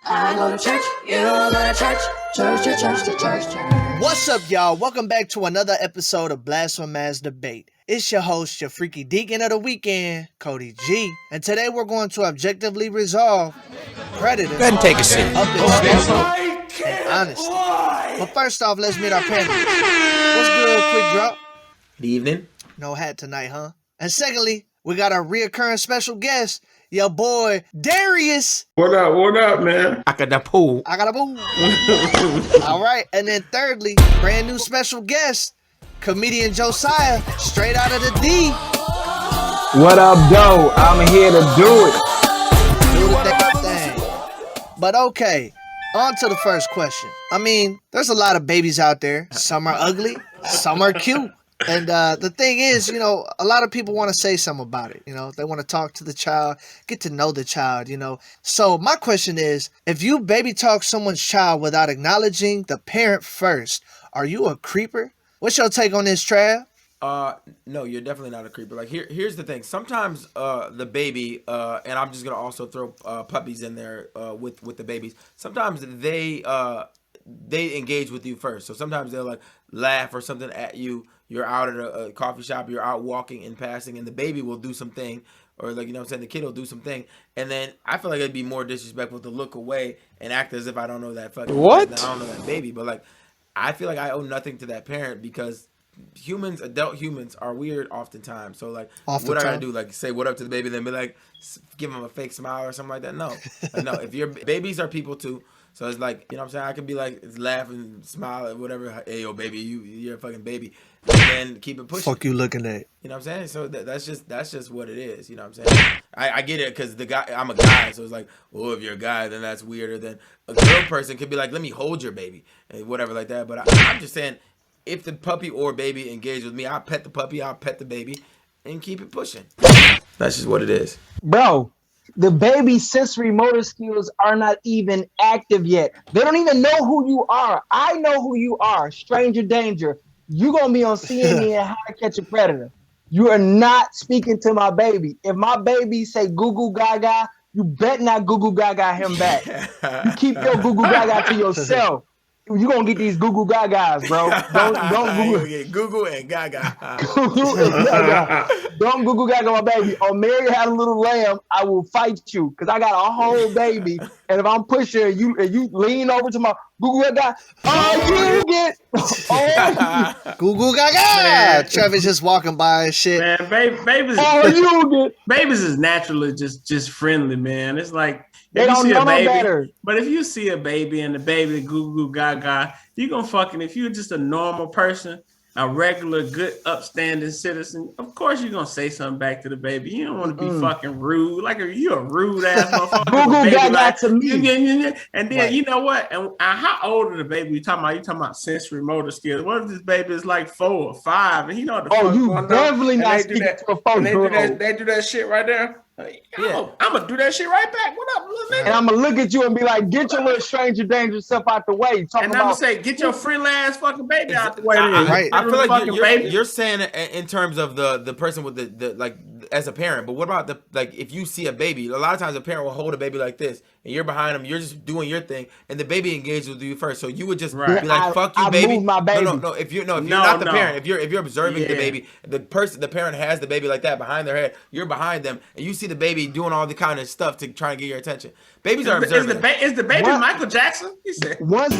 I go to church, you go to church, church. What's up, y'all? Welcome back to another episode of BlaspheMass Debate. It's your host, your freaky deacon of the weekend, Cody G. And today we're going to objectively resolve predators. Go ahead and take a seat. Up in special and honesty. But first off, let's meet our panelists. What's good, quick drop? Good evening. No hat tonight, huh? And secondly, we got our reoccurring special guest, your boy, Darius. What up, man? AGotDamnPhool. I got a boo. All right. And then thirdly, brand new special guest, comedian Josiah, straight out of the D. What up, though? I'm here to do it. Do the damn thing. But okay, on to the first question. I mean, there's a lot of babies out there. Some are ugly, some are cute. And the thing is, you know, a lot of people want to say something about it. You know, they want to talk to the child, get to know the child, you know. So my question is, if you baby talk someone's child without acknowledging the parent first, are you a creeper? What's your take on this, Trav? No, you're definitely not a creeper. Like here's the thing. Sometimes the baby, and I'm just gonna also throw puppies in there with the babies. Sometimes they engage with you first. So sometimes they'll like laugh or something at you. You're out at a coffee shop, you're out walking and passing, and the baby will do something, or like, you know what I'm saying, the kid will do something, and then I feel like it'd be more disrespectful to look away and act as if I don't know that fucking What? I don't know that baby. But like, I feel like I owe nothing to that parent because adult humans are weird oftentimes. So like, what I gotta do? Like, say what up to the baby, then be like, give them a fake smile or something like that? No, like, no. If your babies are people too. So it's like, you know what I'm saying? I could be like, laugh and smile at whatever. Hey, yo, baby, you're a fucking baby. And then keep it pushing. Fuck you looking at? You know what I'm saying? So that's just what it is. You know what I'm saying? I get it because I'm a guy. So it's like, well, if you're a guy, then that's weirder than a girl person could be like, let me hold your baby and whatever like that. But I'm just saying, if the puppy or baby engage with me, I'll pet the puppy, I'll pet the baby and keep it pushing. That's just what it is. Bro, the baby's sensory motor skills are not even active yet. They don't even know who you are. I know who you are. Stranger danger. You're going to be on CNN How to Catch a Predator. You are not speaking to my baby. If my baby say goo goo gaga, you bet not goo goo gaga him back. You keep your goo goo gaga to yourself. You gonna get these goo goo gagas, bro. Don't Google get Google and Gaga. Don't goo goo gaga my baby. Or Mary had a little lamb, I will fight you because I got a whole baby. And if I'm pushing you lean over to my goo goo gaga, you get Goo goo gaga. Trevor's just walking by and shit. Man, babies is naturally just friendly, man. It's like, they don't know no better. But if you see a baby and the baby goo goo gaga, you gonna fucking, if you're just a normal person, a regular, good, upstanding citizen, of course you're gonna say something back to the baby. You don't want to be fucking rude. Like, if you're a rude ass motherfucker. Goo goo gaga like, to me. And then, you know what? And how old is the baby you talking about? You talking about sensory motor skills. What if this baby is like 4 or 5 and he know what the fuck you going on? definitely not speaking to a 4-year-old. They do that shit right there. I'm gonna do that shit right back. What up, little nigga? And I'm gonna look at you and be like, get your little stranger danger stuff out the way. And I'm gonna say, get your friendly ass fucking baby out the way. Right. I feel like you're saying it in terms of the person with the like as a parent. But what about the, like, if you see a baby? A lot of times a parent will hold a baby like this, and you're behind them. You're just doing your thing, and the baby engages with you first. So you would just be like, "Fuck you, baby." Move my baby. No. If you're not the parent, if you're observing the baby, the parent has the baby like that behind their head. You're behind them, and you see the baby doing all the kind of stuff to try and get your attention. Babies are observing. Is the baby what? Michael Jackson? He said. Once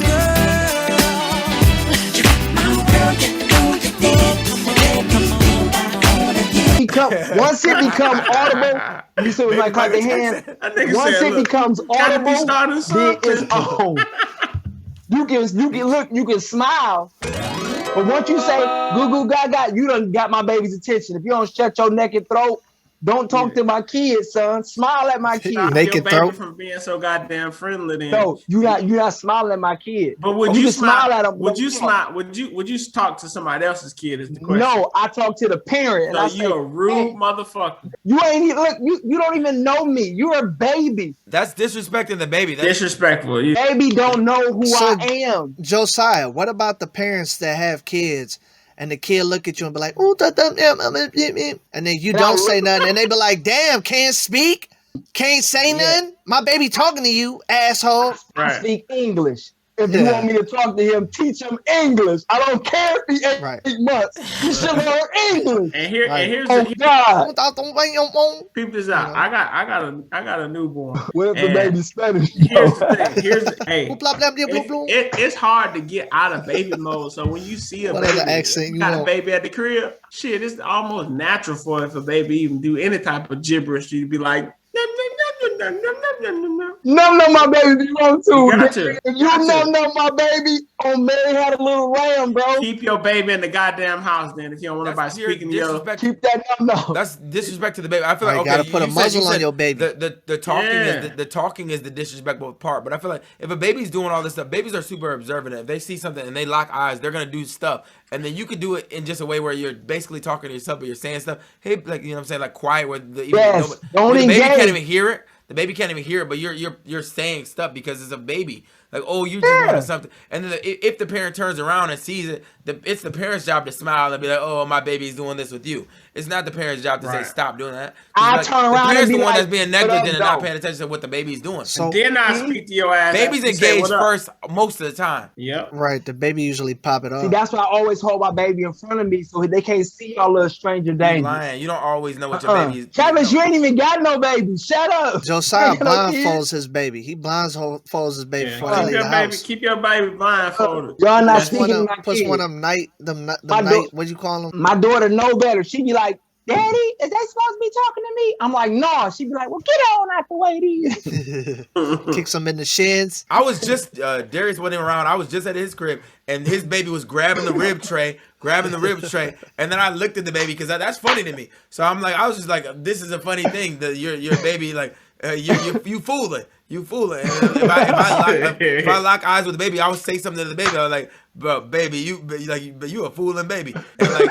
it become audible, you see what like the hand. Once it becomes audible, then it's on. You can smile, but once you say goo goo gaga, you done got my baby's attention. If you don't shut your naked throat, don't talk to my kids, son. Smile at my kids. Naked throat from being so goddamn friendly. Then no, you not smiling at my kid. But would you smile at them? Would you smile? Would you talk to somebody else's kid? Is the question. No, I talk to the parent. So and I you're a rude motherfucker. You ain't look. You don't even know me. You're a baby. That's disrespecting the baby. That's disrespectful. Baby don't know who I am. Josiah, what about the parents that have kids? And the kid look at you and be like, "Ooh, and then you don't say nothing, and they be like, "Damn, can't speak." Can't say nothing. My baby talking to you, asshole. I Right. speak English. If you want me to talk to him, teach him English. I don't care if he 8 months. You should learn English. And here's Oh the God. peep this out. I got a newborn. What if the baby's Spanish? Here's the thing. It's hard to get out of baby mode. So when you see a Whatever baby, accent you got want. a baby at the crib, shit, it's almost natural for if a baby even do any type of gibberish, you'd be like, Num my baby if you want to. You got to. If you num my baby, on Mary Had a Little Lamb, bro. Keep your baby in the goddamn house then if you don't want nobody speaking to you. Keep that num. That's disrespect to the baby. I feel like, okay, gotta put a you muzzle on said your baby. The talking is the disrespectful part. But I feel like if a baby's doing all this stuff, babies are super observant. If they see something and they lock eyes, they're gonna do stuff. And then you could do it in just a way where you're basically talking to yourself, but you're saying stuff. Hey, like, you know what I'm saying, like quiet where the baby can't even hear it. The baby can't even hear it, but you're saying stuff because it's a baby. Like, oh, you just wanted something. And then if the parent turns around and sees it, it's the parent's job to smile and be like, oh, my baby's doing this with you. It's not the parent's job to say, stop doing that. I turn around the parent's and be the one like, that's being negligent and not paying attention to what the baby's doing. So Then I speak to your ass. Babies engage first most of the time. Yep. right, the baby usually pop it See, off. that's why I always hold my baby in front of me so they can't see y'all little stranger You danger. lying. You don't always know what your baby is. Travis, you ain't even got no baby. Shut up. Josiah You know, kids. blindfolds his baby. He blindfolds his baby before they Keep leave your the baby, house. keep your baby blindfolded. Y'all not Puts one speaking to of my puts kids. one of them night what you call them? My daughter know better. She be like, Daddy, is that supposed to be talking to me? I'm like, no. She be like, well, get on out the way, these. Kicks them in the shins. I was just Darius wasn't around. I was just at his crib, and his baby was grabbing the rib tray, and then I looked at the baby because that's funny to me. So I'm like, I was just like, this is a funny thing that your baby like you fooling. And if I lock eyes with the baby, I would say something to the baby. I was like, bro, baby, you a fooling baby. And like,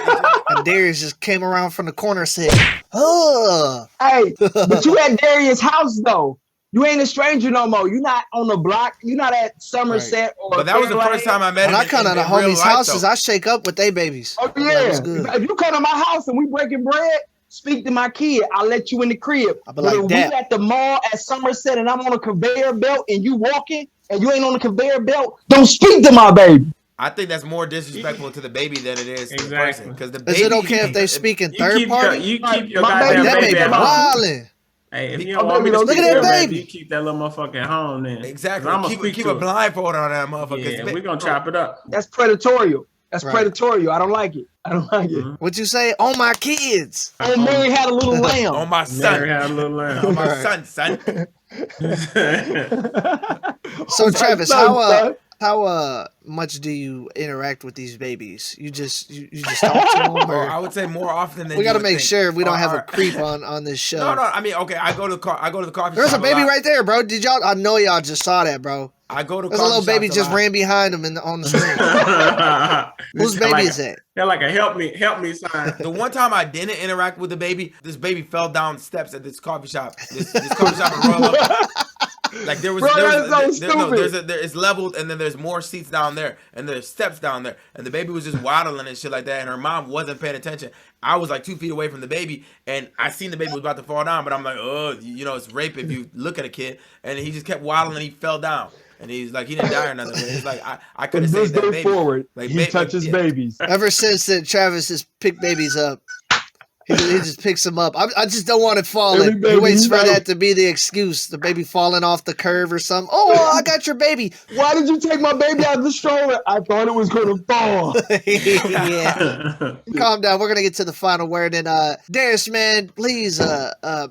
And Darius just came around from the corner and said, "Oh, Hey, but you at Darius' house, though. You ain't a stranger no more. You not on the block. You not at Somerset or. but that was the first time I met him. when I come to the in real homies' life, houses, though. I shake up with they babies." Oh, Like, yeah. what's good? If you come to my house and we breaking bread, speak to my kid. I'll let you in the crib. I'll be But like, if "Dad." we at the mall at Somerset and I'm on a conveyor belt and you walking and you ain't on the conveyor belt, don't speak to my baby. I think that's more disrespectful to the baby than it is to the person. Because the Is baby, it okay if they speak in You third keep party? you keep your My goddamn baby- That baby baby at home. wildin'. Hey, if you My don't want me baby to don't speak look to at your that baby, baby. you keep that little motherfucker at home then. Exactly. I'm gonna Keep speak a to him. blindfold on that motherfucker. Yeah, we're gonna chop it up. That's predatorial. That's Right. predatorial. I don't like it. I don't like it. What you say? On my kids. Oh, Mary Had a Little Lamb. On my Mary son. had a little lamb. On my Right. son. So Travis, son. how much do you interact with these babies? You just talk to them, Or I or would say more often than we got to you would make think. sure we don't have a Or- creep on this show. No. I mean, okay. I go to the coffee There's a shop. baby lot. right there, bro. Did y'all? I know y'all just saw that, bro. I go to There's a coffee little baby shops just lot. ran behind him on the screen. Whose baby is that? They're like a help me sign. The one time I didn't interact with the baby, this baby fell down steps at this coffee shop. This coffee shop in Royal Oak. Like there was, Bro, there that's so was it's leveled, and then there's more seats down there, and there's steps down there, and the baby was just waddling and shit like that, and her mom wasn't paying attention. I was like 2 feet away from the baby, and I seen the baby was about to fall down, but I'm like, oh, it's rape if you look at a kid, and he just kept waddling, and he fell down. And he's like, he didn't die or nothing. But it's like, I could have From this saved that day baby. forward, Like, he touches babies. Ever since that Travis has picked babies up, he just picks them up. I just don't want it falling. Every He waits baby for you know. that to be the excuse. The baby falling off the curve or something. Oh, I got your baby. Why did you take my baby out of the stroller? I thought it was going to fall. Yeah. Calm down. We're gonna get to the final word. And Darius, man, please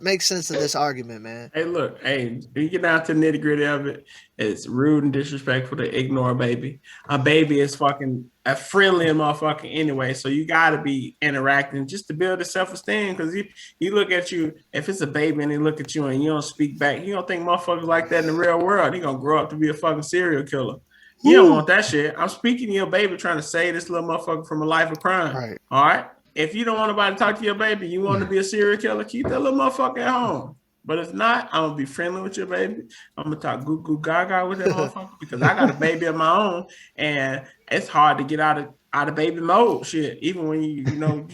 make sense of this argument, man. Hey, look, you get down to the nitty gritty of it. It's rude and disrespectful to ignore a baby. A baby is fucking a friendly motherfucker anyway, so you gotta be interacting just to build the self-esteem. Because he look at you, if it's a baby and he look at you and you don't speak back, he don't think motherfuckers like that in the real world. He gonna grow up to be a fucking serial killer. You don't want that shit. I'm speaking to your baby, trying to save this little motherfucker from a life of crime. Right. All right. If you don't want nobody to talk to your baby, you want to be a serial killer, keep that little motherfucker at home. But if not, I'm gonna be friendly with your baby. I'm gonna talk goo goo gaga with that motherfucker because I got a baby of my own, and it's hard to get out of baby mode. Shit, even when you know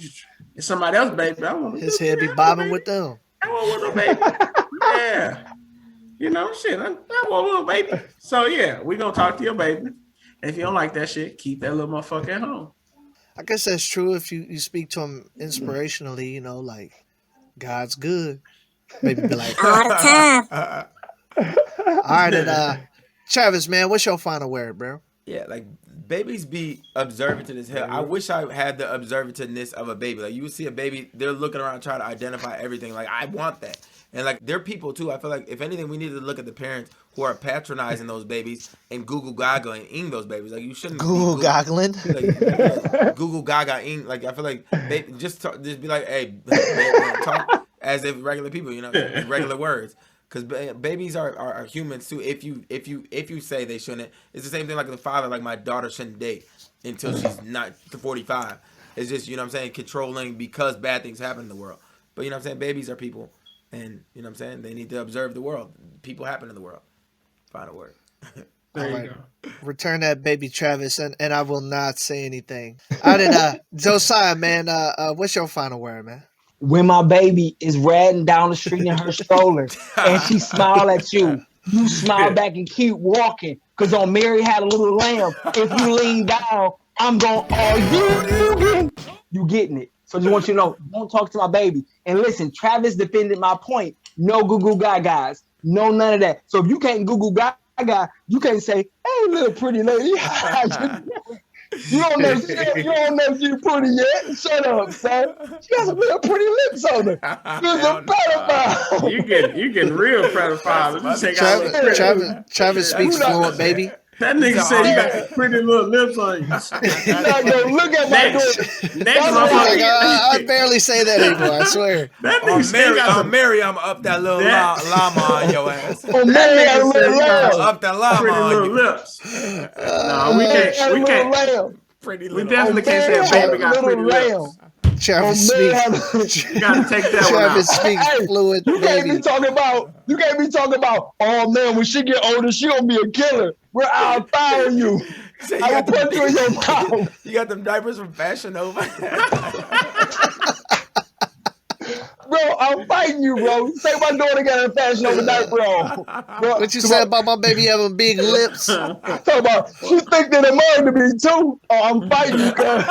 it's somebody else's baby. I want His head be bobbing with them. I want no baby. Yeah. You know, shit, I want a little baby. So yeah, we gonna talk to your baby. And if you don't like that shit, keep that little motherfucker at home. I guess that's true if you speak to him inspirationally, you know, like God's good. Maybe be like, All the time. all right, and Travis, man, what's your final word, bro? Yeah, like babies be observant as hell. I wish I had the observantness of a baby. Like you would see a baby, they're looking around trying to identify everything. Like I want that. And like they're people too. I feel like if anything, we need to look at the parents who are patronizing those babies and Google Gaga-ing those babies. Like you shouldn't Google goggling. like Google Gaga-ing. Like I feel like just be like, hey, talk as if regular people, you know, regular words. Because babies are humans too. If you say they shouldn't, it's the same thing like the father. Like my daughter shouldn't date until she's not 45. It's just, you know what I'm saying, controlling because bad things happen in the world. But you know what I'm saying, babies are people, and you know what I'm saying, they need to observe the world. People happen in the world. Final word. There you All right. go. Return that baby, Travis, and I will not say anything. All right, Josiah, man, what's your final word, man? When my baby is riding down the street in her stroller and she smile at you, you smile back and keep walking. Cause on Mary Had a Little Lamb, if you lean down, I'm going, you getting it. So just want you to know, don't talk to my baby. And listen, Travis defended my point. No Google Gagas. No none of that. So if you can't Google Gaga, you can't say, hey, little pretty lady. You don't know she's pretty yet. Shut up, son. She has some real pretty lips on her. She's a pedophile. You getting real pedophile. Let me take out Travis speaks fluent, baby. That nigga said you got pretty little lips on you. You're not gonna look at my daughter. Next I barely say that anymore, I swear. That nigga said I'm Mary, I'm up that little llama on your ass. Oh, Mary Had a Little Lamb. Up that llama pretty on little you. lips. No, we Mary Had a can't. Little Lamb. Pretty We little. definitely can't say a baby got pretty lips. Travis speaks. You gotta take that one out. Travis speaks fluent, You can't baby. be talking about, oh man, when she get older, she gonna be a killer. I'll fire you. Say I will put you in your mouth. You got them diapers from Fashion Nova. Bro, I'm fighting you, bro. Say my daughter got a Fashion Nova diaper on. Bro, What you said about my baby having big lips? talk about, she think that I'm mine to be too. Oh, I'm fighting you, cuz.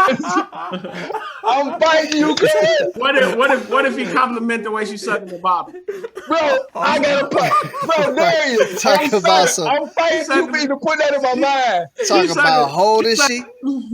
I'm fighting you, cuz. What if he compliment the way she sucking the bottle? Bro, I gotta fight. Bro, Darius, I'm fighting you, me to put that in my mind. Talk about how old is she?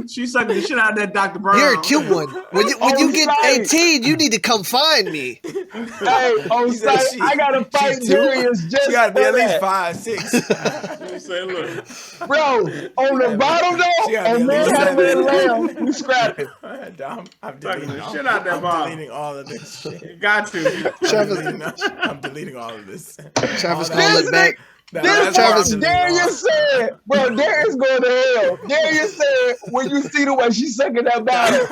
She sucking the shit out of that Dr. Brown. You're a cute one. When you get 18, you need to come find me. Hey, on site, I gotta fight Darius just She gotta be for at least that. Say, 5'6". look. Bro, on the bottom She though, gotta be on at Man least Had a Little 7. Lamb, we scrapping. I'm Sucking deleting the shit out that bottle. deleting all of this shit. You got to. I'm deleting all of this. Travis All call it back. This Travis- is what Darius said. Bro, Darius going to hell. Darius said, when you see the way she's sucking that bottle,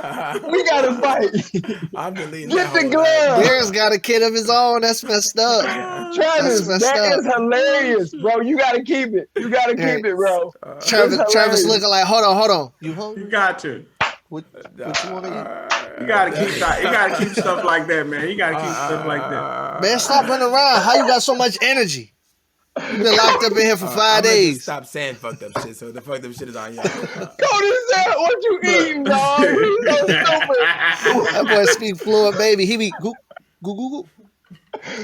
we gotta fight. I'm deleting Get that the whole glove. Darius got a kid of his own. That's messed up. Travis, That's messed that up. is hilarious, bro. You gotta keep it. You gotta keep it, bro. Travis hilarious. looking like, hold on. You You hungry? got to. What you want to eat? You gotta keep stuff like that, man. You gotta keep stuff like that. Man, stop running around. How you got so much energy? You been locked up in here for 5 I'm gonna just days. stop saying fucked up shit, so the fucked up shit is on y'all. Cody said, what you eating, dog? You so stupid. That boy speak fluent, baby. He be goo goo goo goo.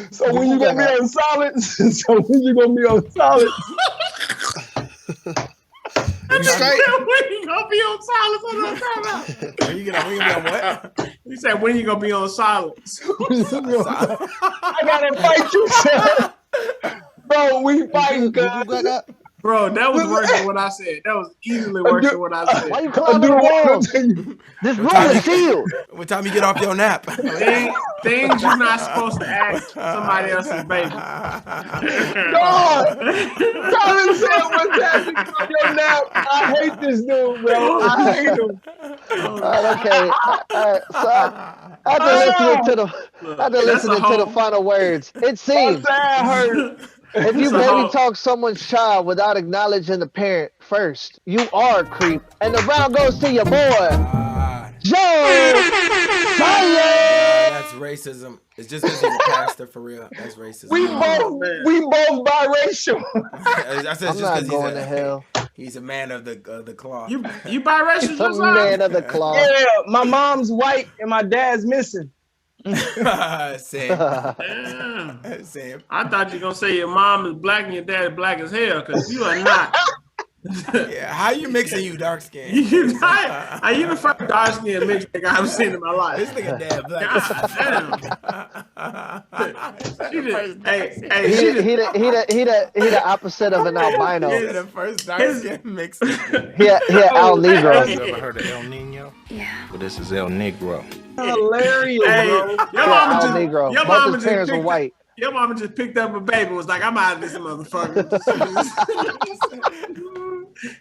So when you gonna be on solids? So when you gonna be on solids? You straight? When you gonna be on silence? What am I talking about? When you gonna be on what? He said, when you gonna be on silence? I gotta fight you, son. Bro, we fighting, Goo cuz. goo gaga. Bro, that was worse than what I said. That was easily worse than what I said. Why you I climbing do the want wall? to tell you. This room is sealed. What time you get off your nap? Things you're not supposed to ask somebody else's baby. God, Colin said what's happening from your nap. I hate this dude, bro. I hate him. All right, okay. So after listening to the final words, it My seems side hurt. if you It's a baby hoe. talk someone's child without acknowledging the parent first, you are a creep. And the round goes to your boy. That's racism. It's just because he's a pastor for real. That's racism. We both biracial. I said I'm just not because going to hell. he's a man of the cloth. You biracial, The Josiah? man of the cloth. Yeah, my mom's white and my dad's missing. Sam. Damn. Sam. I thought you were gonna say your mom is black and your dad is black as hell, because you are not. Yeah, how you mixing you dark skin? You not. Are you the first dark skin mix nigga I've seen in my life? This nigga dad black. He the opposite of an albino. He's the first dark skin mix. He Al Negro. You ever heard of El Nino? Yeah. Well, this is El Negro. Hilarious, Hey, bro. your mama Al just, Negro. your Both mama his just parents were picked white. Your mama just picked up a baby and was like, I'm out of this motherfucker.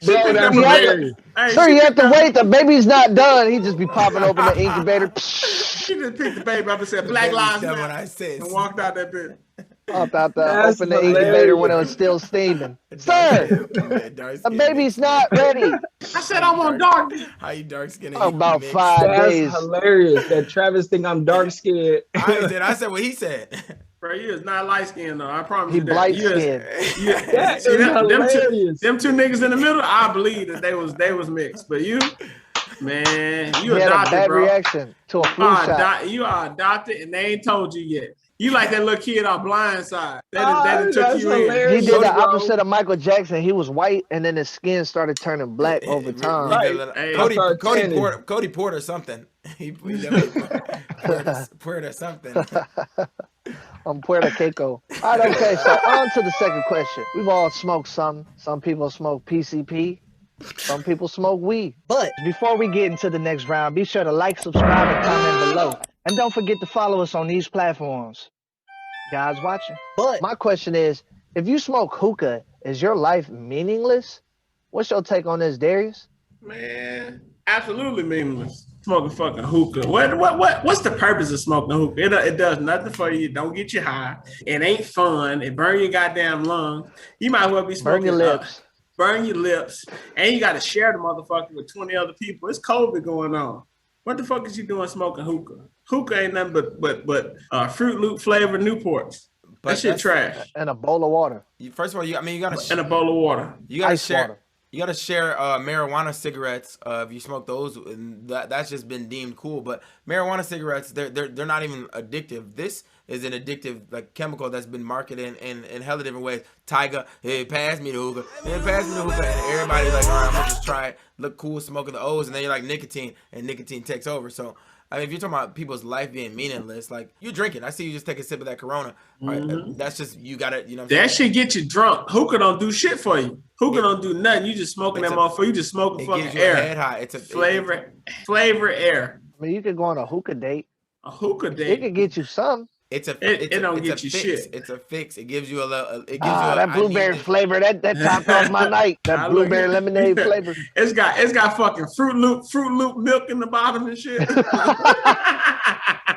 She Bro, picked that's up a hilarious. baby. Hey, Sir, she you have picked to up- wait. The baby's not done. He just be popping open the incubator. She just picked the baby up and said, Black Lives That's what Matter, I said. and walked out that bitch. Popped out the That's open the incubator when it hilarious. was still steaming. Sir, the baby's not ready. I said, I want dark. How you dark skinned? About 5 That's days. hilarious that Travis think I'm dark skinned. I said what he said. Bro, you is not light skinned though. I promise He you that. blight You is- skinned. That See, is them hilarious. two niggas in the middle, I believe that they was mixed. But you, man, you He had a adopted, bad bro. reaction to a flu shot. You are adopted, and they ain't told you yet. You like that little kid on Blind Side. That took That's you in. hilarious. He did the Bro. opposite of Michael Jackson. He was white, and then his skin started turning black over time. Right. Hey, Cody Porter something. He definitely Porter something. I'm Puerto Rico. All right, okay, so on to the second question. We've all smoked some. Some people smoke PCP. Some people smoke weed. But before we get into the next round, be sure to like, subscribe, and comment below. And don't forget to follow us on these platforms. Guys watching. But my question is, if you smoke hookah, is your life meaningless? What's your take on this, Darius? Man, absolutely meaningless. Smoking fucking hookah. What's the purpose of smoking hookah? It does nothing for you. It don't get you high. It ain't fun. It burn your goddamn lungs. You might as well be smoking. Burn your lips. Burn your lips. And you got to share the motherfucker with 20 other people. It's COVID going on. What the fuck is you doing smoking hookah? Hookah ain't nothing but Fruit Loop flavored Newports. But That shit trash. And a bowl of water. First of all, you gotta And a bowl of water. you gotta Ice share. water. You gotta share marijuana cigarettes. If you smoke those, and that's just been deemed cool. But marijuana cigarettes, they're not even addictive. This is an addictive like chemical that's been marketed in hella different ways. Tiger, hey, pass me the hookah. Hey, pass me the hookah, and everybody like, all right, I'm gonna just try it. Look cool, smoking the O's, and then you're like nicotine, and nicotine takes over. So. I mean, if you're talking about people's life being meaningless, like you're drinking. I see you just take a sip of that Corona. Right? That's just you got to, you know. What I'm That saying? shit get you drunk. Hookah don't do shit for you. Hookah don't do nothing. You just smoking that motherfucker. You just smoking It fucking gives you air. a head high. It's a flavor air. I mean, you could go on a hookah date. A hookah It date. could get you some. It don't get you fix. shit. It's a fix. It gives you a little. It gives That blueberry flavor, that topped off my night. That blueberry lemonade flavor. It's got fucking Fruit Loop milk in the bottom and shit.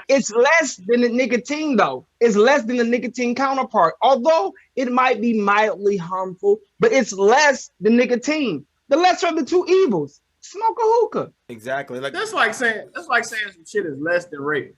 It's less than the nicotine, though. It's less than the nicotine counterpart. Although it might be mildly harmful, but it's less than nicotine. The lesser of the two evils. Smoke a hookah. Exactly. Like That's like saying some shit is less than rape.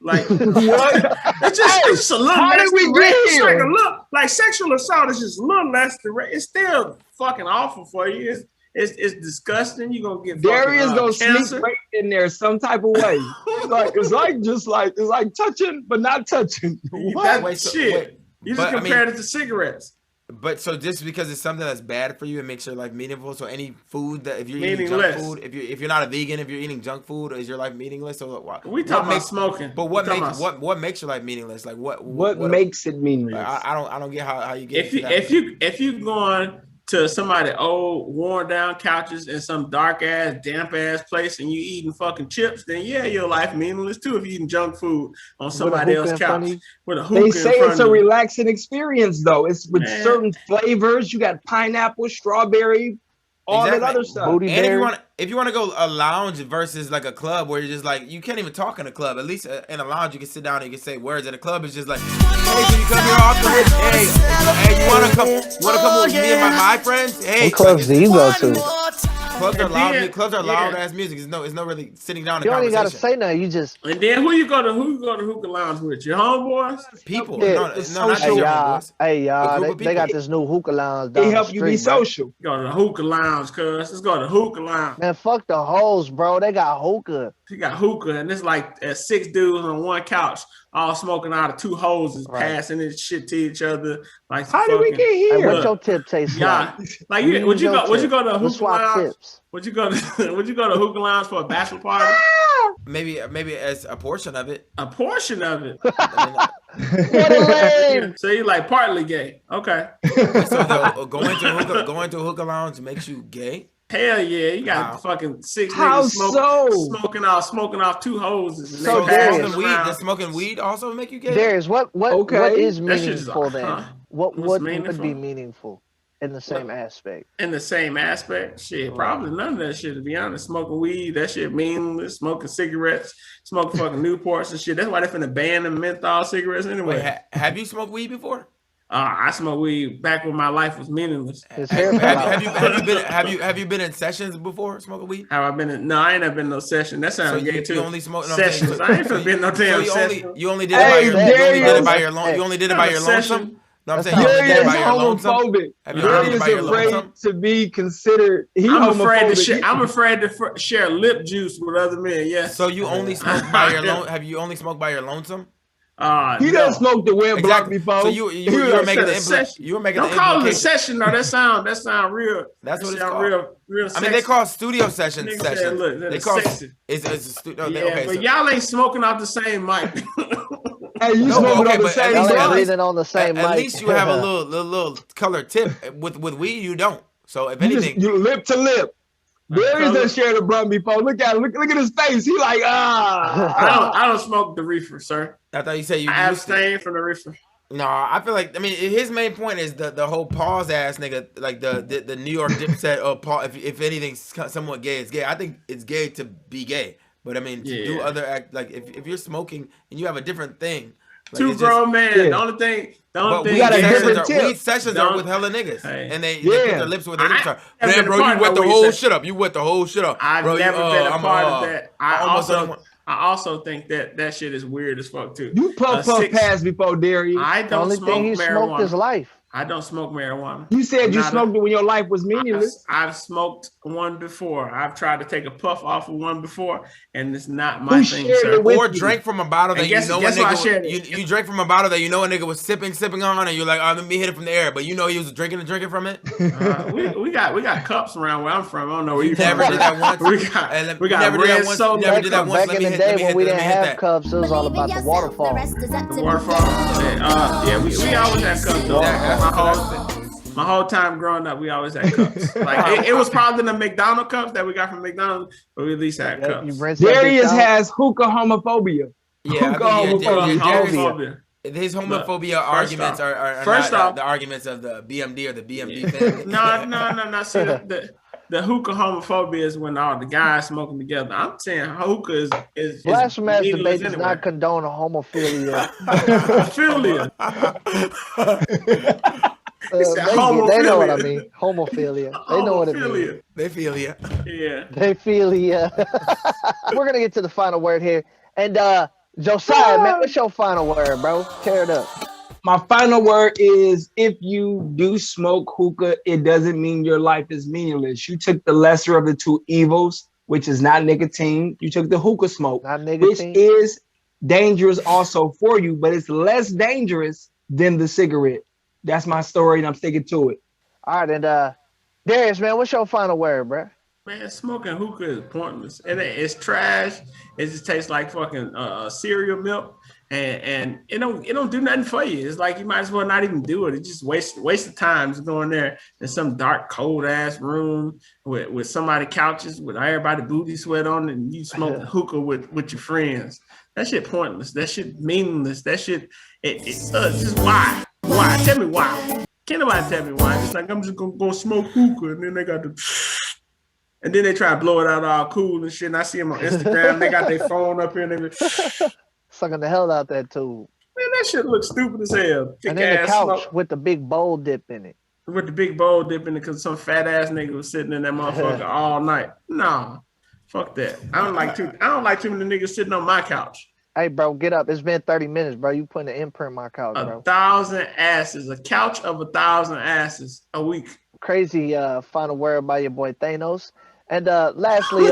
Like What? it's just a little How less did we than get rape. It's like here? a little like sexual assault is just a little less than rape. It's still fucking awful for you. It's disgusting. You're gonna get Darius fucking, gonna cancer. sneak rape in there some type of way. It's like touching, but not touching. What? That Wait, so- shit. wait. You But, just I compared it to cigarettes. But so just because it's something that's bad for you, it makes your life meaningful. So any food that if you're eating Meaningless. junk food, if you're not a vegan, if you're eating junk food, is your life meaningless? So We talking about smoking. But what We talking makes what makes your life meaningless? Like what makes it meaningless? I don't get how you get If you going to somebody old worn down couches in some dark ass damp ass place and you eating fucking chips, then yeah, your life meaningless too. If you eating junk food on somebody hookah else's in front couch of you. with a hookah They in say front it's a of you. relaxing experience, though. It's with Man. certain flavors. You got pineapple, strawberry, all that Exactly. other stuff. Booty And berry. if you want to go a lounge versus like a club where you're just like you can't even talk in a club. At least in a lounge you can sit down and you can say words. In a club it's just like, hey, can you come here often? Hey, you wanna come with me and my friends? Hey, What clubs do you go to? Clubs are loud. then- Clubs are yeah. loud ass music. It's no really sitting down. You and don't even gotta conversation. say nothing. You just And then who you go to hookah lounge with? Your homeboys? People. Yeah. No, not It's your hey social. y'all, homeboys. hey y'all. group of They got people. this new hookah lounge down It the help you be street, man. social. Go to the hookah lounge, cuz. Let's go to the hookah lounge. Man, fuck the hoes, bro. They got hookah. You got hookah, and it's like 6 dudes on one couch, all smoking out of 2 hoses, Right. passing this shit to each other. Like How did we fucking- get Hey, here? what your tip taste Yeah, like? like You would use you your go? Would you tip. go to a We'll hookah swap lounge? tips. Would you go to? Would you go to hookah lounge for a bachelor party? Maybe as a portion of it. A portion of it. I What a lame. So you like partly gay? Okay. mean, so going to a hookah lounge makes you gay. Hell yeah, you got Wow. fucking 6 How niggas so? smoking off 2 hoses. And So they Darius- passing Weed, around. does smoking weed also make you gay? Darius, what Okay. is That shit is meaningful then? huh. What What's would meaningful? be meaningful in the same aspect? In the same aspect, shit, probably none of that shit. To be honest, smoking weed, that shit meaningless. Smoking cigarettes, smoking fucking Newports and shit. That's why they finna ban the menthol cigarettes anyway. Wait, have you smoked weed before? I smoked weed back when my life was meaningless. His hair fell out. Have you been in sessions before smoking weed? Have I been in? No, I ain't never been in no session. That sounds So gay too. you only smoke no, Sessions. I ain't finna be in no damn you session. only you only did it by Hey, your you only did it Darius. by your you only did it by your Session. lonesome. No, I'm That's saying you only did it Darius by your lonesome. homophobic. Have you done it Darius by your afraid lonesome? to be considered. He I'm afraid to homophobic. share. I'm afraid to share lip juice with other men. Yes. So you only smoke by your have you only smoked by your lonesome? He no. done smoked the web block Exactly. before. So you He were was making the session. you were making Don't the call it a implication. session though. That sound real. That's That what it's sound called. Real. I mean, they sexy. call studio sessions Nigga said, sessions. look, They that's call sexy. it's a studio. Yeah, Okay, but so, y'all ain't smoking off the same mic. Hey, you No, smoking okay, on the but same Y'all least- ain't at blunt? least- breathing on the same at mic. least you have a little color tip. With weed, you don't. So if anything, You lip to lip. Darius done shared a blunt before. Look at him. Look at his face. He like, I don't smoke the reefer, sir. I thought you said you I used to. abstain from the reefer. No, I feel like his main point is the whole pause ass nigga, like the New York dip said, oh Paul, if anything's somewhat gay, it's gay. I think it's gay to be gay, but I mean to do other act, like if you're smoking and you have a different thing, like, Two it's grown men. Yeah. The only thing. But We weed got a sessions different are, tip. weed sessions are with hella niggas, Hey. and they Yeah. put their lips where their lips are. I've Man, been bro, a part you of wet no the weed whole session. shit up. You wet the whole shit up. I've bro, never been a part of that. I also think that shit is weird as fuck too. you puff pass before Darius. I The don't only smoke thing he smoked is marijuana. life. I don't smoke marijuana. You said you Not a- smoked it when your life was meaningless. I've smoked one before. I've tried to take a puff off of one before, and it's not my Who thing, shared sir. it with Or you? drank from a bottle that And guess- you know guess a what I nigga shared you drank from a bottle that you know a nigga was sipping on, and you're like, oh, let me hit it from the air, but you know he was drinking from it. We got cups around where I'm from. I don't know where you Never from. did that once. We got never did that red once. soda. Never did that once. Back Let in me the hit- day let me when hit- we let me didn't hit have that. cups, it was all about the waterfall. The waterfall. Yeah, we always had cups though. My whole time growing up, we always had cups. Like it was probably the McDonald's cups that we got from McDonald's, but we at least had Yep, cups. you rinse that bitch Darius out. has hookah homophobia. Yeah, Hookah I think, homophobia. Homophobia. his homophobia Look, arguments first are first not off- the arguments of the BMD or the BMD family. No. See, the hookah homophobia is when all the guys smoking together. I'm saying hookah is BlaspheMass meaningless debate does anyway. not condone homophilia. Philia. It's They, a they know what I homophilia. mean. Homophilia. They know what it means. Homophilia. They feel ya. Yeah. They feel ya. We're gonna get to the final word here. And Josiah, man, what's your final word, bro? Tear it up. My final word is if you do smoke hookah, it doesn't mean your life is meaningless. You took the lesser of the two evils, which is not nicotine. You took the hookah smoke, Not which nicotine. is dangerous also for you, but it's less dangerous than the cigarette. That's my story, and I'm sticking to it. All right, and Darius, man, what's your final word, bro? Man, smoking hookah is pointless. It's trash. It just tastes like fucking cereal milk, and it don't do nothing for you. It's like you might as well not even do it. It just waste of time just going there in some dark, cold ass room with somebody couches with everybody booty sweat on, and you smoke hookah with your friends. That shit pointless. That shit meaningless. That shit it's just why? Why? Tell me why. Can't nobody tell me why. It's like I'm just gonna go smoke hookah, and then they got the. And then they try to blow it out all cool and shit. And I see them on Instagram. They got their phone up here and they be, Sucking the hell out that tube. man, that shit looks stupid as hell. Thick And then the ass couch smoke. with the big bowl dip in it. with the big bowl dipping because some fat ass nigga was sitting in that motherfucker all night. No, fuck that. I don't like too many niggas sitting on my couch. Hey, bro, get up. It's been 30 minutes, bro. You putting an imprint on my couch, bro. 1,000 asses. A couch of 1,000 asses a week. Crazy final word by your boy Thanos. And lastly,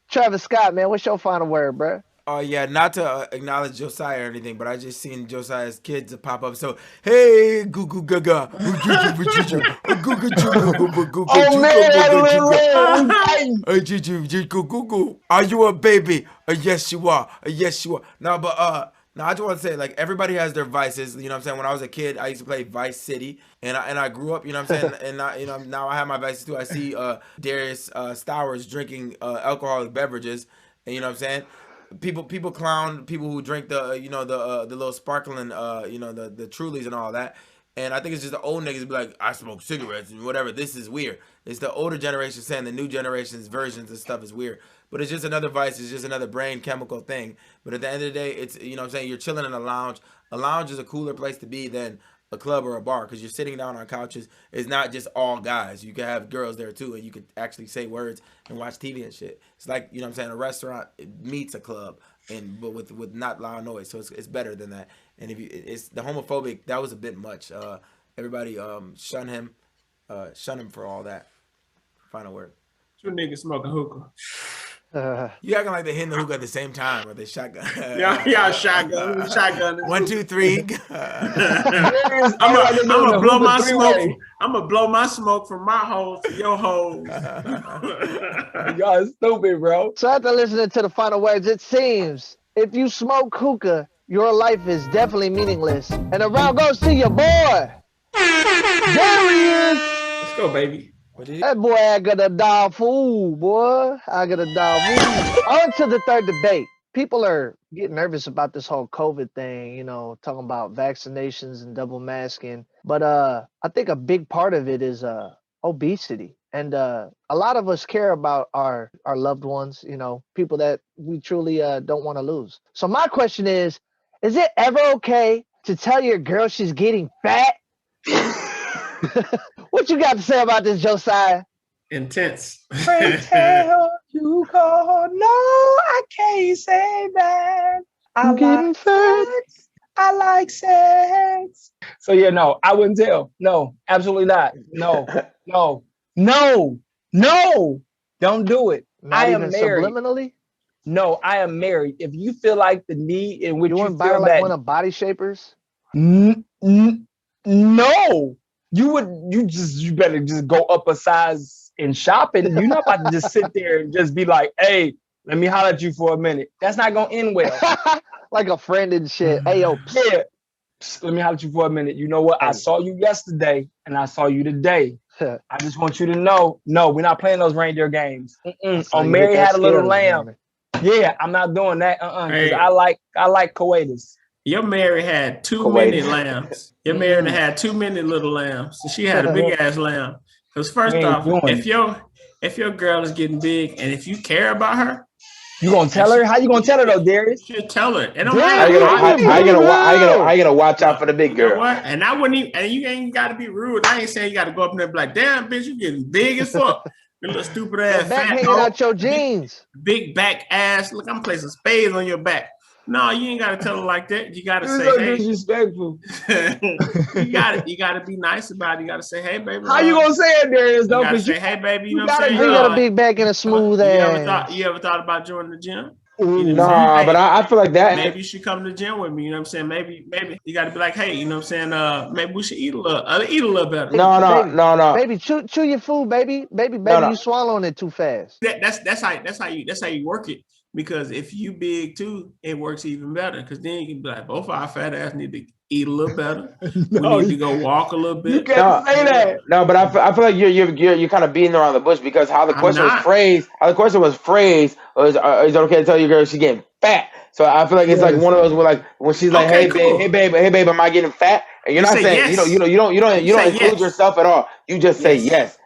Travis Scott, man, what's your final word, bro? Oh yeah, not to acknowledge Josiah or anything, but I just seen Josiah's kids pop up. So hey, goo goo gaga, Oh man, are you a baby? Yes you are. Yes you are. No, but now I just want to say, like, everybody has their vices. You know what I'm saying? When I was a kid, I used to play Vice City, and I grew up. You know what I'm saying? And now I have my vices too. I see Darius Stowers drinking alcoholic beverages, and you know what I'm saying? People clown people who drink the the little sparkling the Trulies and all that. And I think it's just the old niggas be like, I smoke cigarettes and whatever. This is weird. It's the older generation saying the new generation's versions of stuff is weird. But it's just another vice. It's just another brain chemical thing. But at the end of the day, it's, you know what I'm saying, you're chilling in a lounge. A lounge is a cooler place to be than a club or a bar because you're sitting down on couches. It's not just all guys. You can have girls there too, and you can actually say words and watch TV and shit. It's like, you know what I'm saying, a restaurant meets a club, but with not loud noise. So it's better than that. And if it's the homophobic, that was a bit much. Everybody shun him for all that. Final word. Two niggas smoking hookah. You acting like they hitting the hookah at the same time, or they shotgun. Yeah, shotgun. 1, 2, 3. I'm gonna blow my smoke. I'm gonna blow my smoke from my hole to your hole. Y'all stupid, bro. So after listening to the final words, it seems if you smoke hookah, your life is definitely meaningless. And the round goes to your boy, Darius. Let's go, baby. That boy, AGotDamnPhool, boy. AGotDamnPhool. On to the third debate. People are getting nervous about this whole COVID thing, you know, talking about vaccinations and double masking. But I think a big part of it is obesity. And a lot of us care about our loved ones, you know, people that we truly don't want to lose. So my question is it ever okay to tell your girl she's getting fat? What you got to say about this, Josiah? Intense. Tell you call. No, I can't say that. I like sex. I like sex. So yeah, no, I wouldn't tell. No, absolutely not. No. Don't do it. Not I even am married. Subliminally? No, I am married. If you feel like the need in which You you wouldn't buy feel like that, one of Body Shapers? no. You better just go up a size in shopping. You're not about to just sit there and just be like, hey, let me holler at you for a minute. That's not gonna end well. Like a friend and shit. Hey, yo, Yeah. Let me holler at you for a minute. You know what? I saw you yesterday and I saw you today. I just want you to know, no, we're not playing those reindeer games. Oh, Mary had a little lamb. Yeah, I'm not doing that. Because I like coitus. Your Mary had too many lambs. Your Mary had too many little lambs. So she had a big ass lamb. Because first off, if your girl is getting big and if you care about her, you gonna tell her? How you gonna tell her though, Darius? You should tell her. And how you gonna watch out for the big girl? You know what? And I wouldn't even, and you ain't gotta be rude. I ain't saying you gotta go up in there and be like, damn, bitch, you getting big as fuck. You little stupid ass back fat hanging dog. out your jeans. Big back ass. Look, I'm placing spades on your back. No, you ain't gotta tell her like that. You gotta You're say, so hey. disrespectful. You gotta be nice about it. You gotta say, hey, baby. How you gonna say it, Darius? Though, You gotta because say, hey, baby. You know what I'm saying? You got a big back and a smooth ass. You ever thought about joining the gym? Nah, but I feel like that. Maybe you should come to the gym with me. You know what I'm saying? Maybe you got to be like, hey, you know what I'm saying? Maybe we should eat a little better. No. Baby, chew your food, baby. Baby, you swallowing it too fast. That's how you work it. Because if you big too, it works even better. Because then you can be like, both our fat ass need to eat a little better. We need to go walk a little bit. You can't say that. No, but I feel like you're kind of beating around the bush because how the question was phrased was is it okay to tell your girl she's getting fat? So I feel like it's like one of those where like when she's like, hey babe, am I getting fat? And you're not saying yes. you don't include yes. yourself at all. You just say yes.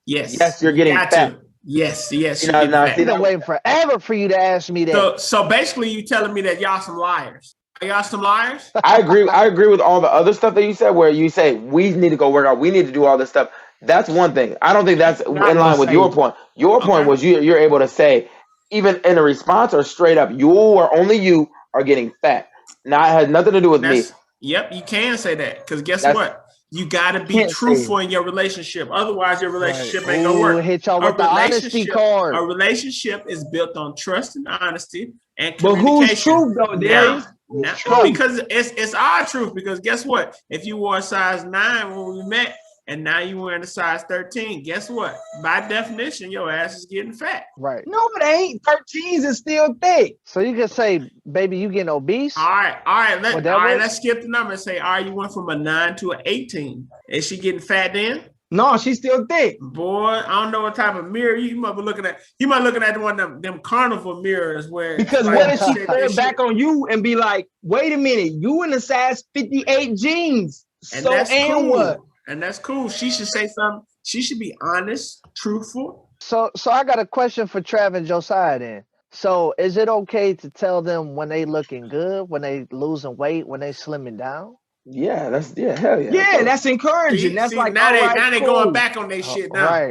Yes, you're getting fat. Yes. I've been waiting forever for you to ask me that. So basically, you telling me that y'all some liars. Are y'all some liars? I agree with all the other stuff that you said, where you say we need to go work out, we need to do all this stuff. That's one thing. I don't think that's in line with your point. Your point was you're able to say, even in a response or straight up, you are getting fat. Now it has nothing to do with me. Yep, you can say that, because guess what? You got to be truthful in your relationship. Otherwise, your relationship ain't gonna work. Hit y'all with the honesty card. A relationship is built on trust and honesty and But communication. who's truth though, Darius? Now, because it's our truth. Because guess what? If you wore a size 9 when we met, and now you wearing a size 13, guess what? By definition, your ass is getting fat. Right. No, it ain't. 13s is still thick. So you can say, baby, you getting obese? All right. Let's skip the number and say, all right, you went from a 9 to an 18. Is she getting fat then? No, she's still thick. Boy, I don't know what type of mirror you might be looking at. You might be looking at one of them carnival mirrors where. Because what if she turn back on you and be like, wait a minute, you in a size 58 jeans. And so that's and cool. what? And that's cool. She should say something. She should be honest, truthful. So I got a question for Trav and Josiah then. So is it okay to tell them when they looking good, when they losing weight, when they slimming down? Yeah, hell yeah. Yeah, that's encouraging. That's like now they cool. Going back on their shit now. Right.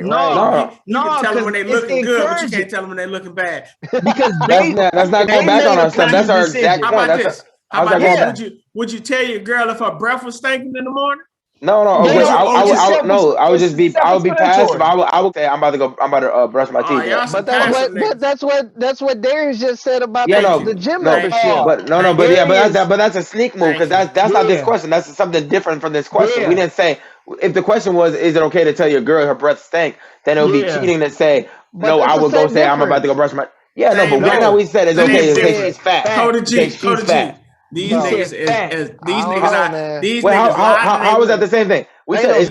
You can tell them when they looking good, but you can't tell them when they looking bad. Because that's not going back on our stuff. That's our exact point. How about this? How about this? Would you tell your girl if her breath was stinking in the morning? No. I would be passive. I would say I'm about to brush my teeth. But that's what Darius just said about the gym membership. But that's a sneak move, because that's not this question. That's something different from this question. We didn't say, if the question was, is it okay to tell your girl her breath stink? Then it would be cheating to say, no. I would go say I'm about to go brush my. Yeah, no, but right now we said it's okay to say she's fat. Code G. These niggas how is that the same thing? We said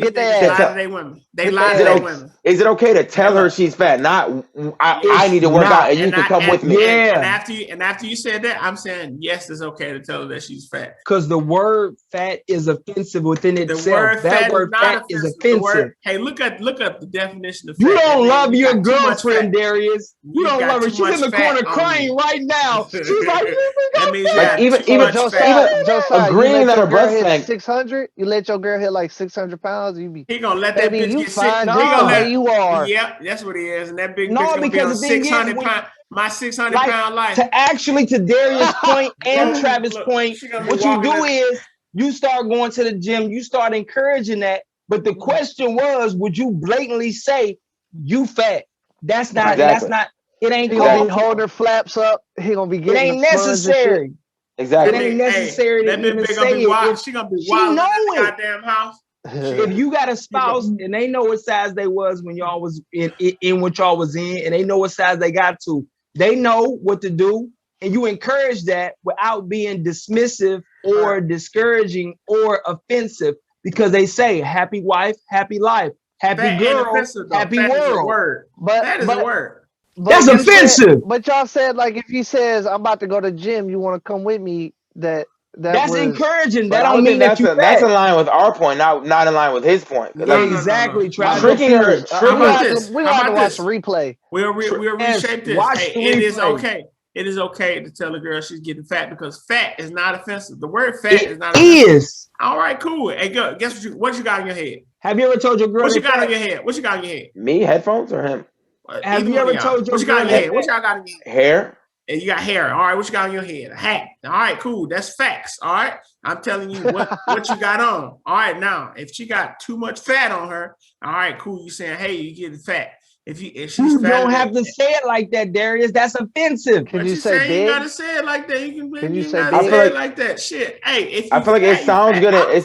they lie to their women. Is it okay to tell her she's fat? Not I need to work out and you can come with me. And after you said that, I'm saying yes, it's okay to tell her that she's fat. Because the word fat is offensive within itself. That word fat is offensive. Hey, look at the definition of fat. You don't love your girlfriend, Darius. You don't love her. She's in the corner crying right now. She's like, even Josiah, agreeing that her breast stank. 600, you let your girl hit like 600 pounds. He gonna let that bitch get sick. You are. Yep, that's what he is. And that big bitch gonna be on 600 pound. My 600 pound life. To Darius' point and Travis' point, what you do is you start going to the gym. You start encouraging that. But the question was, would you blatantly say you fat? That's not. It ain't gonna be holding her flaps up. He gonna be getting. It ain't necessary. Exactly. It ain't necessary to even say it. She gonna be wild in the goddamn house. If you got a spouse and they know what size they was when y'all was in what y'all was in, and they know what size they got to, they know what to do, and you encourage that without being dismissive or discouraging or offensive, because they say happy wife, happy life, happy girl, happy world. But that is a word. That's offensive. But y'all said, like, if he says I'm about to go to the gym, you want to come with me? That's encouraging. That don't mean that's in line with our point, not in line with his point. Exactly, Trav. Tricking her. We have to watch the replay. We'll reshape this. It is okay. It is okay to tell a girl she's getting fat, because fat is not offensive. The word fat is not offensive. All right, cool. Hey, girl, guess what you got in your head? Have you ever told your girl what you got in your head? What you got in your head? Me, headphones, or him? Have you ever told your what you got in your head? What y'all got in your head? Hair. And you got hair. All right, what you got on your head? A hat. All right, cool. That's facts. All right. I'm telling you what you got on. All right, now, if she got too much fat on her, all right, cool. You saying, hey, you getting fat. If she's you fat, don't have to say it like that, Darius. That's offensive. Can you say big? You gotta say it like that. Can you say big? Say it like that. Shit. Hey, I feel like it sounds good. It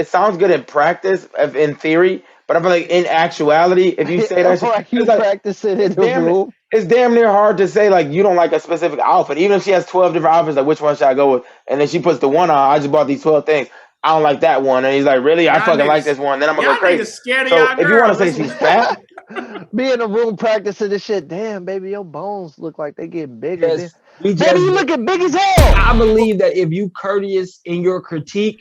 sounds good in practice, in theory. But I feel like in actuality, if you say that, like you practice it in the room. It's damn near hard to say, like, you don't like a specific outfit. Even if she has 12 different outfits, like, which one should I go with? And then she puts the one on. I just bought these 12 things. I don't like that one. And he's like, really? I fucking like this one. Then I'm going to go crazy. Scared of so if you want to say she's fat. Be in the room practicing this shit. Damn, baby, your bones look like they get bigger. Yes, baby, you looking big as hell. I believe that if you courteous in your critique,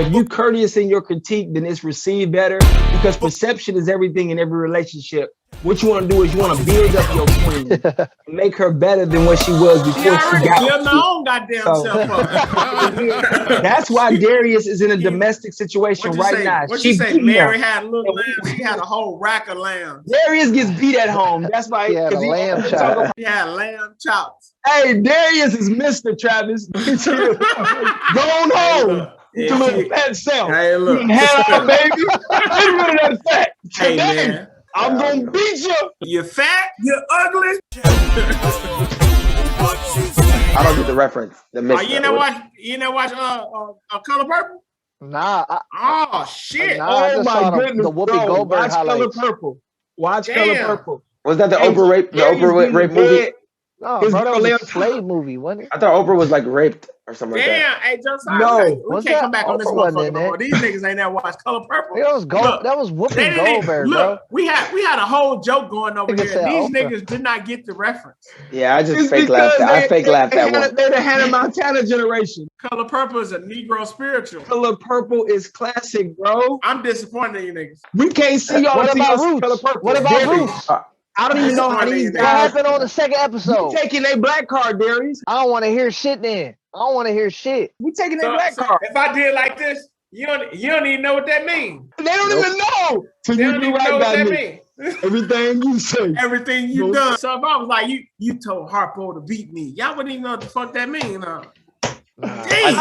then it's received better, because perception is everything in every relationship. What you want to do is you want to build up your queen, make her better than what she was before She she already got built her own goddamn So- self up. That's why Darius is in a domestic situation right now. What She you say? beating Mary him. had a little lamb. She had a whole rack of lambs. Darius gets beat at home. That's why. He had a 'cause he lamb always chop. talk about- She had lamb chops. Hey, Darius is Mr. Travis. Go on Hey, home. look. Get your little fat self. Hey, You look. done had our baby. Get rid of that fat. Hey, Today, man. I'm gonna beat you. You're fat. You're ugly. I don't get the reference. The Oh, mix. you know what? You know what? Color purple. Nah, Oh shit! Nah. I Oh just my saw the goodness, Whoopi bro. Goldberg Watch highlights. Color Purple. Watch Damn. Color Purple. Was that the Hey, Oprah rape? The Darius Oprah getting rape movie? dead. no, His bro, that girl was lay a on top. slave movie, wasn't it? I thought Oprah was like raped or something like that. Damn! Hey, Josiah, No. we Was can't that come back on this Oprah wasn't motherfucker in no that? more. These niggas ain't never watched Color Purple. That was Look, that was they Whoopi didn't even- Goldberg, look, bro. we had a whole joke going over Nigga here. said These Oprah. niggas did not get the reference. Yeah, I just It's fake because laughed. I fake laughed at one. They're the Hannah Montana generation. Color Purple is a Negro spiritual. Color Purple is classic, bro. I'm disappointed in you niggas. We can't see y'all What until about y'all see Roots? Color Purple. What about Darius, Roots? I don't even know how these What guys happened on the second episode? we taking their black card, Darius. I don't want to hear shit then. I don't want to hear shit. We taking their So, black so card. if I did like this, you don't even know what that means. They don't even know. Till They you don't do even know right what by that me. means. Everything you say. Everything you No. done. So if I was like, you told Harpo to beat me, y'all wouldn't even know what the fuck that means. Huh? Damn.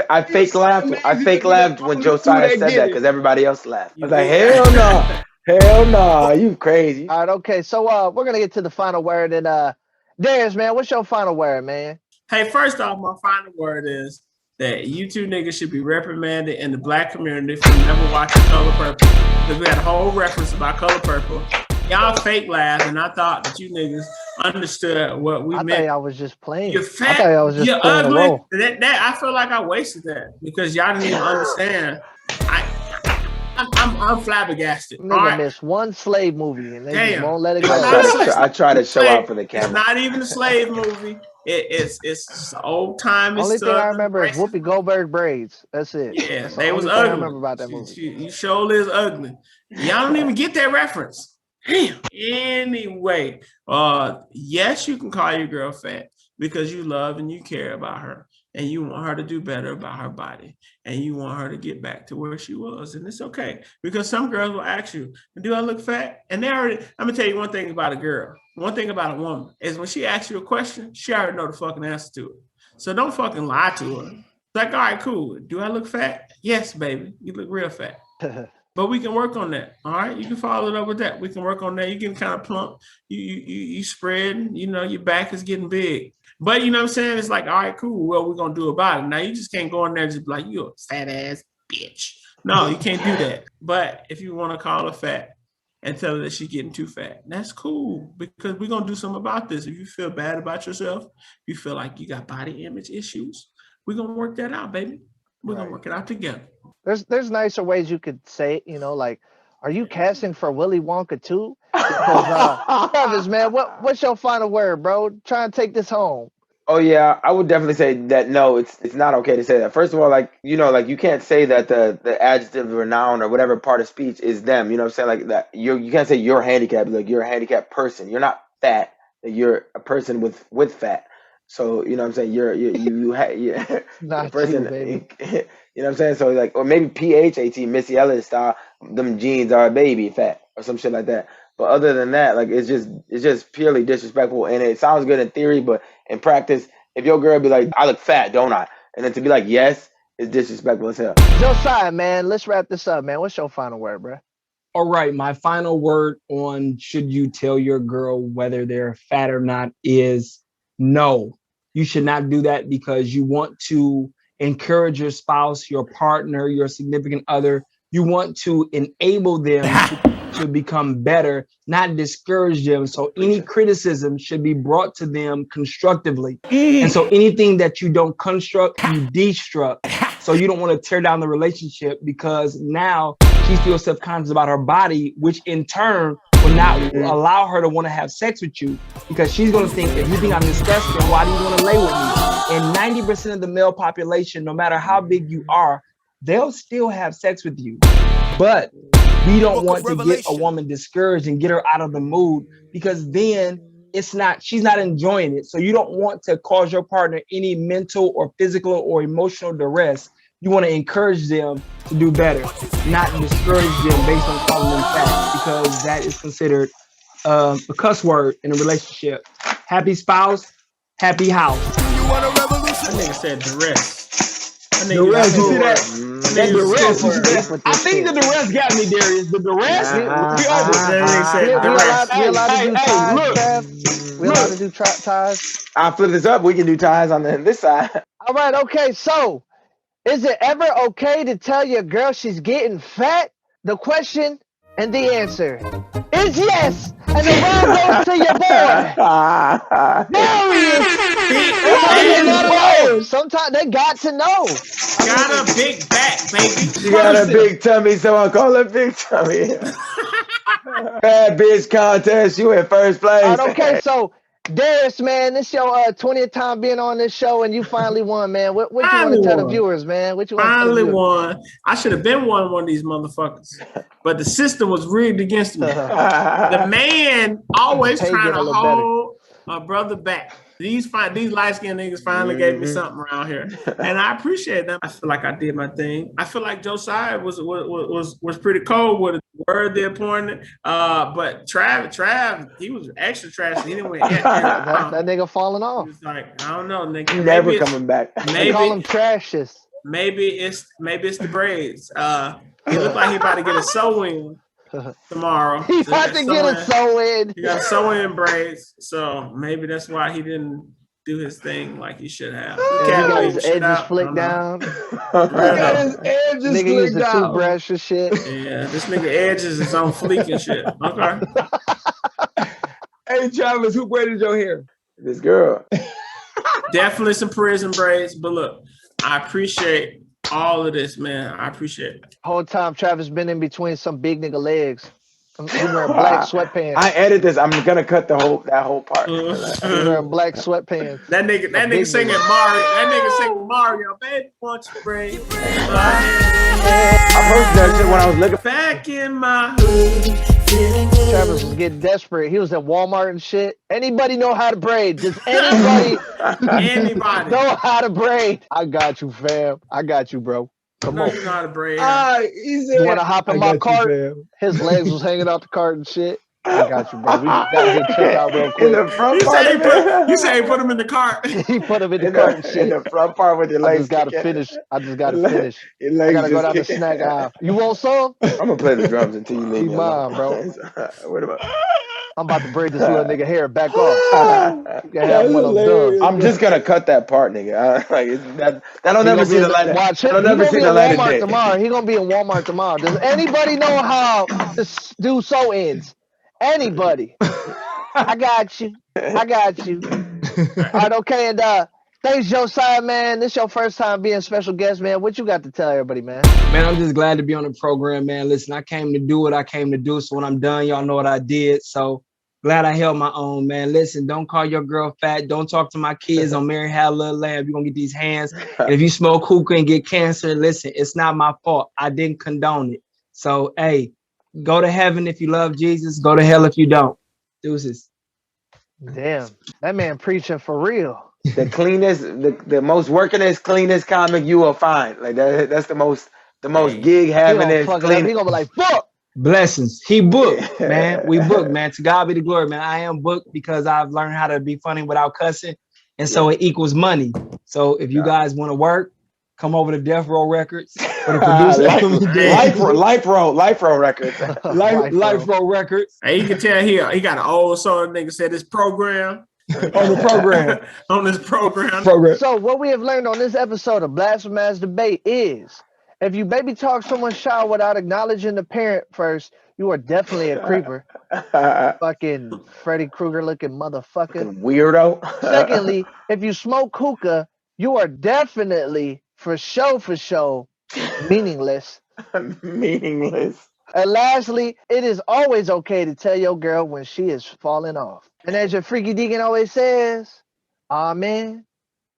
I fake laughed. I fake laughed when Josiah said that because everybody else laughed. I was like, hell no, hell no, you crazy. All right, okay. So we're gonna get to the final word, and Darius, man, what's your final word, man? Hey, first off, my final word is that you two niggas should be reprimanded in the black community for never watching Color Purple. Because we had a whole reference about Color Purple. Y'all fake laughed, and I thought that you niggas understood what we I meant. thought I was just playing. You're I fat. thought I was just You're playing a ugly. role. That I feel like I wasted that because y'all didn't even understand. I'm flabbergasted. Nigga all right? missed one slave movie, and they just Damn. won't let it It's go. not I try to show out for the It's camera. not even a slave movie. It's old time. Only thing I remember is Whoopi Goldberg braids. That's it. Yeah, That's they the was only thing ugly. I remember about that movie. You surely is ugly. Y'all don't even get that reference. Damn. Anyway, yes, you can call your girl fat because you love and you care about her and you want her to do better about her body and you want her to get back to where she was. And it's okay because some girls will ask you, do I look fat? And they already, I'm gonna tell you one thing about a girl. One thing about a woman is when she asks you a question, she already know the fucking answer to it. So don't fucking lie to her. It's like, all right, cool. Do I look fat? Yes, baby. You look real fat. But we can work on that. All right. You can follow it up with that. We can work on that. You getting kind of plump. You spread, your back is getting big. But you know what I'm saying? It's like, all right, cool. Well, we're gonna do about it. Now you just can't go in there and just be like, you a fat ass bitch. No, you can't do that. But if you want to call her fat and tell her that she's getting too fat, that's cool because we're gonna do something about this. If you feel bad about yourself, you feel like you got body image issues, we're gonna work that out, baby. We're gonna work it out together. There's nicer ways you could say it, like, are you casting for Willy Wonka too? Because Travis, man, what's your final word, bro? Try and take this home. Oh yeah, I would definitely say that no, it's not okay to say that. First of all, you can't say that the adjective or noun or whatever part of speech is them. You know what I'm saying? Like that you can't say you're handicapped, like you're a handicapped person. You're not fat. You're a person with fat. So you know what I'm saying? You're Not a person, you, baby. You know what I'm saying? So like, or maybe PHAT, Missy Elliott style, them jeans are a baby fat or some shit like that. But other than that, like it's just purely disrespectful, and it sounds good in theory, but in practice, if your girl be like, I look fat, don't I? And then to be like, yes, it's disrespectful as hell. Josiah, man, let's wrap this up, man. What's your final word, bro? All right, my final word on should you tell your girl whether they're fat or not is no. You should not do that because you want to encourage your spouse, your partner, your significant other. You want to enable them to become better, not discourage them. So any criticism should be brought to them constructively. And so anything that you don't construct, you destruct. So you don't want to tear down the relationship because now she feels self-conscious about her body, which in turn will not allow her to want to have sex with you because she's going to think, if you think I'm disgusting, why do you want to lay with me? And 90% of the male population, no matter how big you are, they'll still have sex with you. But we don't want to get a woman discouraged and get her out of the mood, because then she's not enjoying it. So you don't want to cause your partner any mental or physical or emotional duress. You want to encourage them to do better, not discourage them based on calling them fat, because that is considered a cuss word in a relationship. Happy spouse, happy house. That nigga said duress. Duress, you see that? That duress, you see that? I think the duress got me, Darius. The duress, we over. We allowed to do ties, Trav? We allowed to do ties? I'll flip this up. We can do ties on this side. All right, okay, so is it ever okay to tell your girl she's getting fat? The question and the answer is yes. And the round goes to your boy, Darius. Sometimes they got to know. Got a big back, baby. She got a big tummy, so I call her Big Tummy. Bad bitch contest, you in first place. All right, okay, so Darius, man, this your 20th time being on this show, and you finally won, man. What you want to tell the viewers, man? What you want to tell the viewers? Won. I should have been one of these motherfuckers, but the system was rigged against me. The man always trying to hold a brother back. These light-skinned niggas finally gave me something around here, and I appreciate them. I feel like I did my thing. I feel like Josiah was pretty cold with a word there pouring. But Trav, he was extra trash. He didn't win. that nigga falling off. He was like, I don't know, nigga. Never coming back. They call him trashes. Maybe it's the braids. He looked like he about to get a sew-in tomorrow. He about to get a sew-in. He got sew-in braids, so maybe that's why he didn't do his thing like he should have. He got his edges flicked down. Nigga used the toothbrush and shit. Yeah, this nigga edges is on fleek and shit. Okay. Hey, Travis, who braided your hair? This girl. Definitely some prison braids, but look, I appreciate all of this, man. I appreciate it. Whole time Travis been in between some big nigga legs. He wearing black sweatpants. I edit this. I'm gonna cut that whole part. He wearing black sweatpants. That nigga singing Mario. That nigga singing Mario. Baby, want you braid. I posted that shit when I was looking back in my hood. Travis was getting desperate. He was at Walmart and shit. Anybody know how to braid? Does anybody know how to braid? I got you, fam. I got you, bro. Come on. You know how to braid. You want to hop in my cart? His legs was hanging out the cart and shit. I got you, bro. We got to get checked out real quick. In the front part. You say he put him in the cart. He put him in the cart and shit. In the front part with your legs. I just got to finish. I got to go down the snack aisle. You want some? I'm going to play the drums until you leave me alone. Bro. What about? I'm about to braid this little nigga hair back off. You can have one of them. I'm just gonna cut that part, nigga. That'll never see the light. Watch him. He's gonna be in Walmart tomorrow. He's gonna be in Walmart tomorrow. Does anybody know how to do sew-ins? Anybody? I got you. All right, okay, and thanks, Josiah, man. This your first time being special guest, man. What you got to tell everybody, man? Man, I'm just glad to be on the program, man. Listen, I came to do what I came to do. So when I'm done, y'all know what I did. So glad I held my own, man. Listen, don't call your girl fat. Don't talk to my kids on Mary Had a Little Lamb. You're going to get these hands. And if you smoke hookah and get cancer, listen, it's not my fault. I didn't condone it. So, hey, go to heaven if you love Jesus. Go to hell if you don't. Deuces. Damn, that man preaching for real. The cleanest, the most workingest, cleanest comic you will find. Like that's the most gig having. He gonna be like, fuck. Blessings. He booked, man. We booked, man. To God be the glory, man. I am booked because I've learned how to be funny without cussing, and so it equals money. So if you guys want to work, come over to Death Row Records. For the producer, Life Row Records. Life Row Records. Hey, you can tell he got an old soul nigga said this program. On the program. On this program. So what we have learned on this episode of BlaspheMass Debate is, if you baby talk someone's child without acknowledging the parent first, you are definitely a creeper. Fucking Freddy Krueger looking motherfucker. Weirdo. Secondly, if you smoke hookah, you are definitely for show meaningless. Meaningless. And lastly, it is always okay to tell your girl when she is falling off. And as your freaky deacon always says, amen.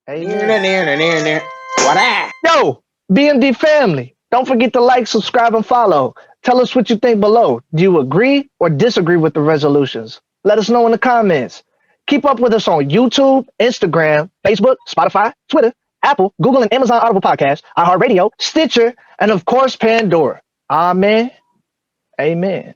Amen. What up? Yo, BMD family, don't forget to like, subscribe, and follow. Tell us what you think below. Do you agree or disagree with the resolutions? Let us know in the comments. Keep up with us on YouTube, Instagram, Facebook, Spotify, Twitter, Apple, Google, and Amazon Audible Podcasts, iHeartRadio, Stitcher, and of course, Pandora. Amen. Amen.